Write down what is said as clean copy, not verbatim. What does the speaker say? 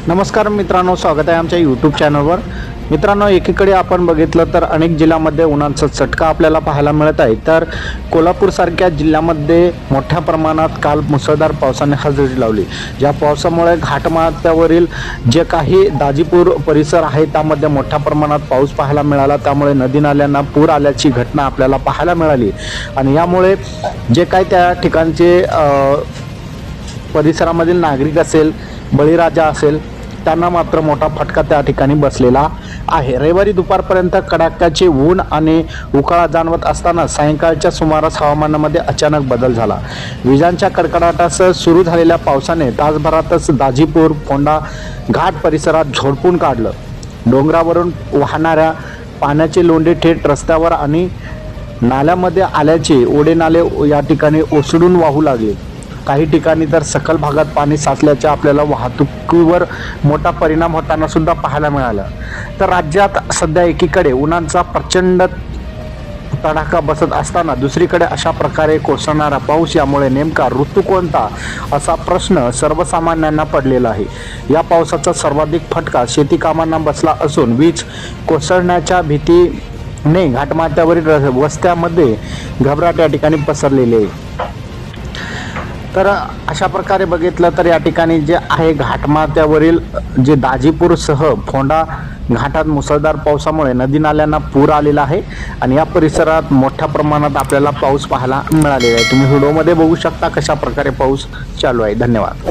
नमस्कार मित्रांनो, स्वागत आहे आमच्या यूट्यूब चॅनलवर। मित्रांनो, एकीकडे आपण बघितलं तर अनेक जिल्ह्यामध्ये उन्हाचा चटका आपल्याला पाहायला मिळत आहे। तर कोल्हापूरसारख्या जिल्ह्यामध्ये मोठ्या प्रमाणात काल मुसळधार पावसाने हजेरी लावली। ज्या पावसामुळे घाटमाथ्यावरील जे काही दाजीपूर परिसर आहे त्यामध्ये मोठ्या प्रमाणात पाऊस पाहायला मिळाला। त्यामुळे नदी नाल्यांना पूर आल्याची घटना आपल्याला पाहायला मिळाली आणि यामुळे जे काही त्या ठिकाणचे परिसरामधील नागरिक असेल, बळीराजा असेल, त्यांना मात्र मोठा फटका त्या ठिकाणी बसलेला आहे। रविवारी दुपारपर्यंत कडाक्याचे ऊन आणि उकाळा जाणवत असताना सायंकाळच्या सुमारास हवामानामध्ये अचानक बदल झाला। विजांच्या कडकडाटासह सुरू झालेल्या पावसाने तासभरातच दाजीपूर फोंडा घाट परिसरात झोडपून काढलं। डोंगरावरून वाहणाऱ्या पाण्याचे लोंढे थेट रस्त्यावर आणि नाल्यामध्ये आल्याचे ओढे नाले या ठिकाणी ओसडून वाहू लागले। काही ठिकाणी तर सखल भागात पाणी साचल्याचे आपल्याला वाहतुकीवर मोठा परिणाम होताना सुद्धा पाहायला मिळाला। तर राज्यात सध्या एकीकडे उन्हाचा प्रचंड तडाखा बसत असताना दुसरीकडे अशा प्रकारे कोसळणारा पाऊस, यामुळे नेमका ऋतू कोणता असा प्रश्न सर्वसामान्यांना पडलेला आहे। या पावसाचा सर्वाधिक फटका शेती कामांना बसला असून वीज कोसळण्याच्या भीतीने घाटमाथ्यावरील वस्त्यामध्ये घबराट या ठिकाणी पसरलेली आहे। तर अशा प्रकारे बघितलं तर या ठिकाणी जे आहे घाटमाथ्यावरील जे दाजीपूरसह फोंडा घाटात मुसळधार पावसामुळे नदी नाल्यांना पूर आलेला आहे आणि या परिसरात मोठ्या प्रमाणात आपल्याला पाऊस पाहायला मिळालेला आहे। तुम्ही व्हिडिओमध्ये बघू शकता कशा प्रकारे पाऊस चालू आहे। धन्यवाद।